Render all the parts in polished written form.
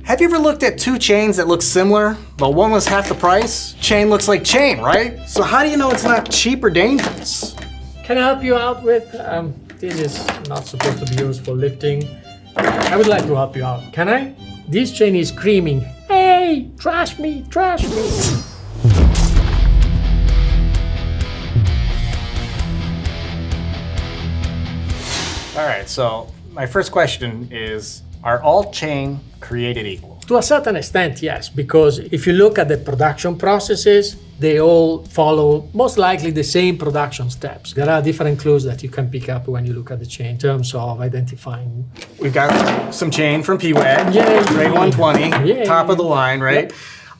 Have you ever looked at two chains that look similar, but one was half the price? Chain looks like chain, right? So how do you know it's not cheap or dangerous? Can I help you out with? This is not supposed to be used for lifting. I would like to help you out. Can I? This chain is screaming, "Hey, trash me, trash me." All right, so my first question is, are all chain created equal? To a certain extent, yes, because if you look at the production processes, they all follow most likely the same production steps. There are different clues that you can pick up when you look at the chain in terms of identifying. We've got some chain from P-Wed, Yay. grade 120, Yay. top of the line, right? Yep.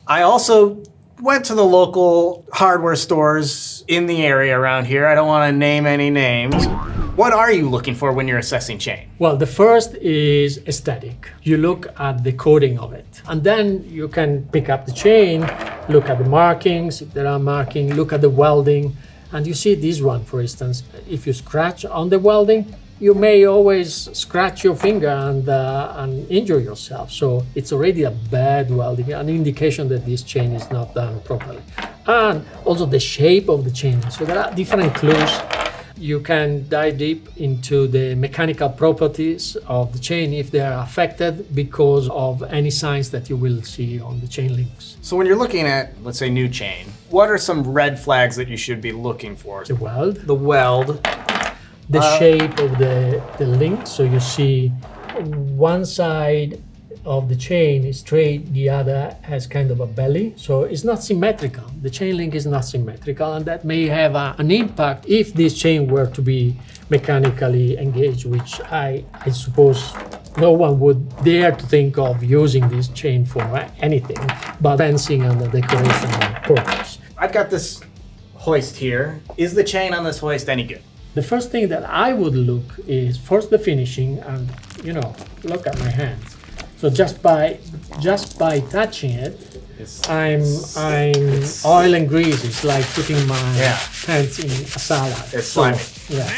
I also went to the local hardware stores in the area around here. I don't want to name any names. What are you looking for when you're assessing chain? Well, the first is aesthetic. You look at the coating of it. And then you can pick up the chain, look at the markings, if there are markings, look at the welding. And you see this one, for instance. If you scratch on the welding, you may always scratch your finger and injure yourself. So it's already a bad welding, an indication that this chain is not done properly. And also the shape of the chain. So there are different clues. You can dive deep into the mechanical properties of the chain if they are affected because of any signs that you will see on the chain links. So when you're looking at, let's say, new chain, what are some red flags that you should be looking for? The weld, The weld. the shape of the link. So you see one side of the chain is straight, the other has kind of a belly. So it's not symmetrical. The chain link is not symmetrical, and that may have an impact if this chain were to be mechanically engaged, which I suppose no one would dare to think of using this chain for anything but fencing and the decoration purpose. I've got this hoist here. Is the chain on this hoist any good? The first thing that I would look is first the finishing, and look at my hands. So just by touching it, I'm oil and grease. It's like putting my hands in a salad. It's slimy. Yeah.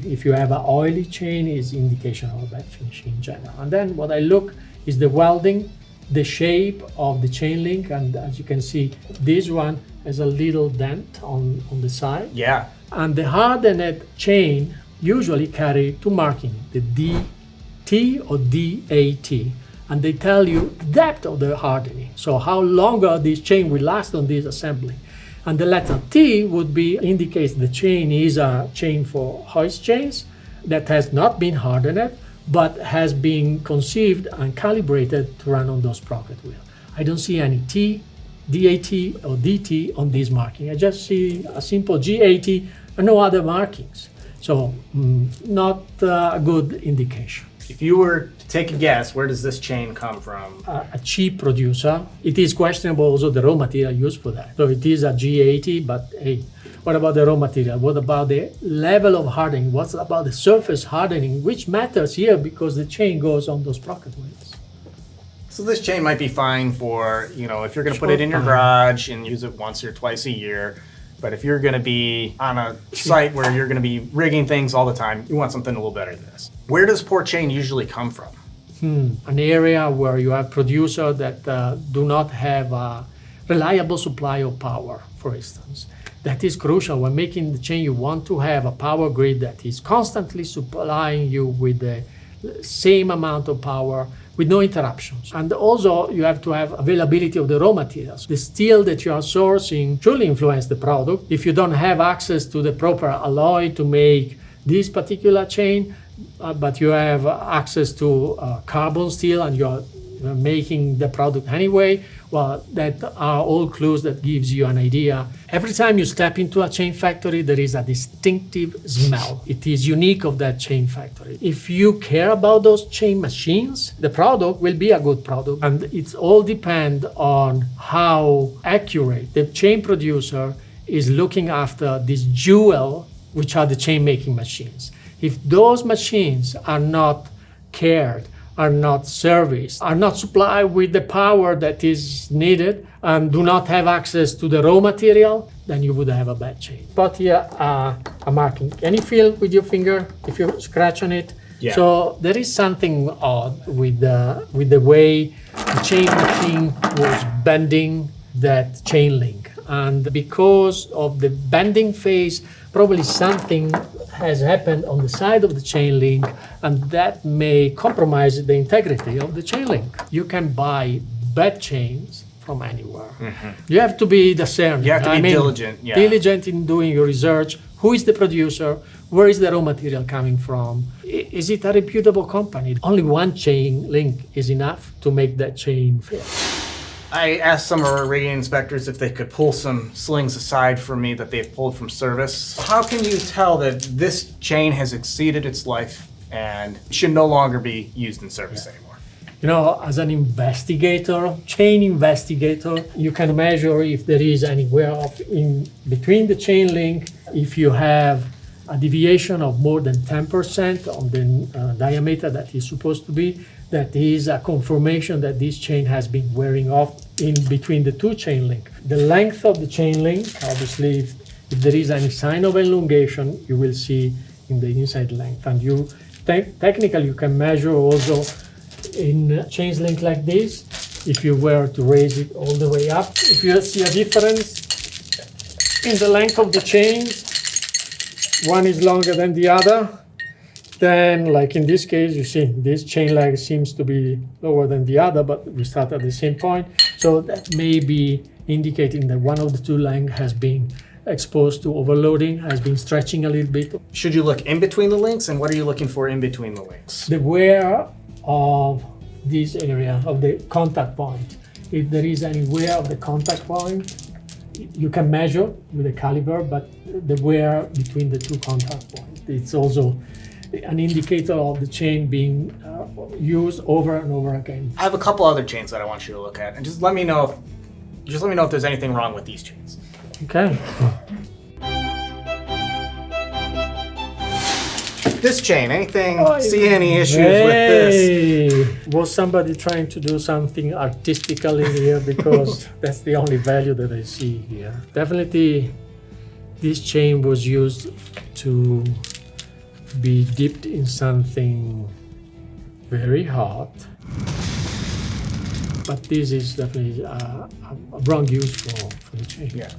If you have an oily chain, it's indication of a bad finishing in general. And then what I look is the welding, the shape of the chain link, and as you can see, this one has a little dent on the side. Yeah. And the hardened chain usually carry two markings, the DT or DAT. And they tell you depth of the hardening. So how longer this chain will last on this assembly. And the letter T would be indicates the chain is a chain for hoist chains that has not been hardened, but has been conceived and calibrated to run on those sprocket wheels. I don't see any T, DAT or DT on this marking. I just see a simple GAT and no other markings. So not a good indication. If you were to take a guess, where does this chain come from? A cheap producer. It is questionable also the raw material used for that. So it is a G80, but hey, what about the raw material? What about the level of hardening? What about the surface hardening, which matters here because the chain goes on those sprocket wheels. So this chain might be fine for, if you're going to put it in your garage and use it once or twice a year. But if you're going to be on a site where you're going to be rigging things all the time, you want something a little better than this. Where does poor chain usually come from? An area where you have producers that do not have a reliable supply of power, for instance. That is crucial. When making the chain, you want to have a power grid that is constantly supplying you with the same amount of power with no interruptions. And also you have to have availability of the raw materials. The steel that you are sourcing should influence the product. If you don't have access to the proper alloy to make this particular chain, but you have access to carbon steel and you're making the product anyway, well, that are all clues that gives you an idea. Every time you step into a chain factory, there is a distinctive smell. It is unique of that chain factory. If you care about those chain machines, the product will be a good product. And it's all depend on how accurate the chain producer is looking after this jewel, which are the chain making machines. If those machines are not cared, are not serviced, are not supplied with the power that is needed, and do not have access to the raw material, then you would have a bad chain. But here, a marking. Can you feel with your finger, if you scratch on it, Yeah. So there is something odd with the way the chain machine was bending that chain link. And because of the bending phase, probably something has happened on the side of the chain link, and that may compromise the integrity of the chain link. You can buy bad chains from anywhere. You have to be discerning. You have to be diligent. Yeah. Diligent in doing your research. Who is the producer? Where is the raw material coming from? Is it a reputable company? Only one chain link is enough to make that chain fit. I asked some of our rigging inspectors if they could pull some slings aside for me that they've pulled from service. How can you tell that this chain has exceeded its life and should no longer be used in service anymore? You know, as an investigator, chain investigator, you can measure if there is any wear off in between the chain link. If you have a deviation of more than 10% on the diameter that is supposed to be, that is a confirmation that this chain has been wearing off in between the two chain link. The length of the chain link, obviously, if there is any sign of elongation, you will see in the inside length. And you technically you can measure also in chain link like this. If you were to raise it all the way up, if you see a difference in the length of the chains, one is longer than the other, then, like in this case, you see this chain leg seems to be lower than the other, but we start at the same point. So that may be indicating that one of the two legs has been exposed to overloading, has been stretching a little bit. Should you look in between the links, and what are you looking for in between the links? The wear of this area, of the contact point. If there is any wear of the contact point, you can measure with a caliber, but the wear between the two contact points. It's also an indicator of the chain being used over and over again. I have a couple other chains that I want you to look at, and just let me know if there's anything wrong with these chains. Okay. This chain, see any issues with this? Was somebody trying to do something artistically here? Because that's the only value that I see here. Definitely, this chain was used to be dipped in something very hot. But this is definitely a wrong use for the chain. Yeah.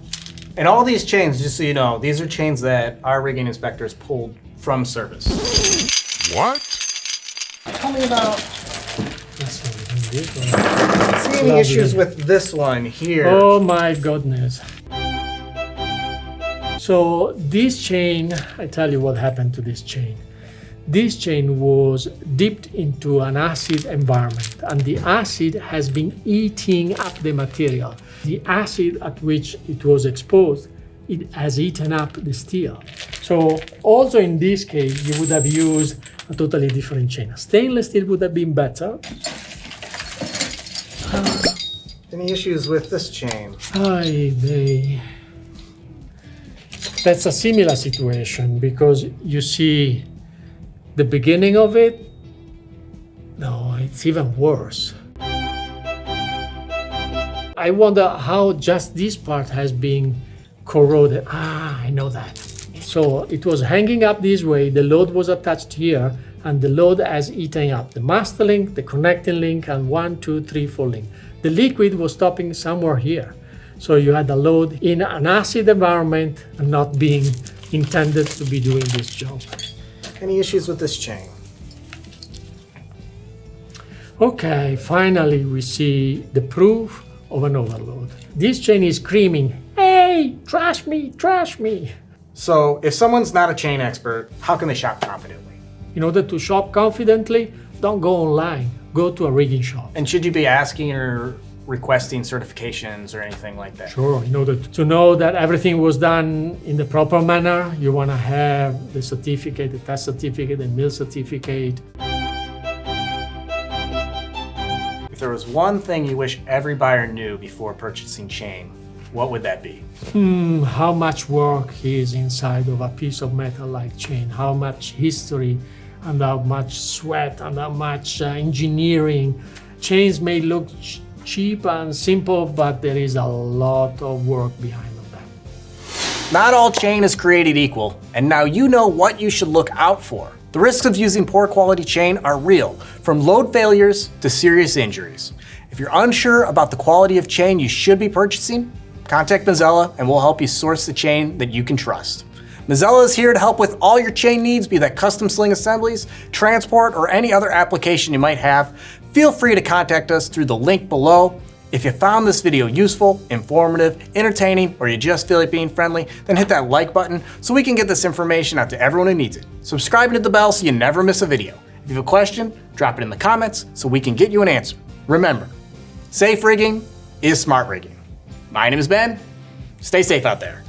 And all these chains, just so you know, these are chains that our rigging inspectors pulled from service. What? Tell me about See any issues with this one here. Oh my goodness. So this chain, I tell you what happened to this chain. This chain was dipped into an acid environment, and the acid has been eating up the material. The acid at which it was exposed, it has eaten up the steel. So also in this case, you would have used a totally different chain. Stainless steel would have been better. Any issues with this chain? That's a similar situation, because you see the beginning of it. No, it's even worse. I wonder how just this part has been corroded. I know that. So it was hanging up this way, the load was attached here, and the load has eaten up the master link, the connecting link, and 1, 2, 3, 4 link. The liquid was stopping somewhere here. So you had a load in an acid environment and not being intended to be doing this job. Any issues with this chain? Okay, finally we see the proof of an overload. This chain is screaming, "Hey, trash me, trash me." So if someone's not a chain expert, how can they shop confidently? In order to shop confidently, don't go online, go to a rigging shop. And should you be asking or requesting certifications or anything like that? Sure, in order to know that everything was done in the proper manner, you want to have the certificate, the test certificate, the mill certificate. If there was one thing you wish every buyer knew before purchasing chain, what would that be? How much work is inside of a piece of metal like chain, how much history and how much sweat and how much engineering. Chains may look cheap and simple, but there is a lot of work behind them. Not all chain is created equal, and now you know what you should look out for. The risks of using poor quality chain are real, from load failures to serious injuries. If you're unsure about the quality of chain you should be purchasing, contact Mazzella and we'll help you source the chain that you can trust. Mazzella is here to help with all your chain needs, be that custom sling assemblies, transport, or any other application you might have. Feel free to contact us through the link below. If you found this video useful, informative, entertaining, or you just feel like being friendly, then hit that like button so we can get this information out to everyone who needs it. Subscribe and hit the bell so you never miss a video. If you have a question, drop it in the comments so we can get you an answer. Remember, safe rigging is smart rigging. My name is Ben. Stay safe out there.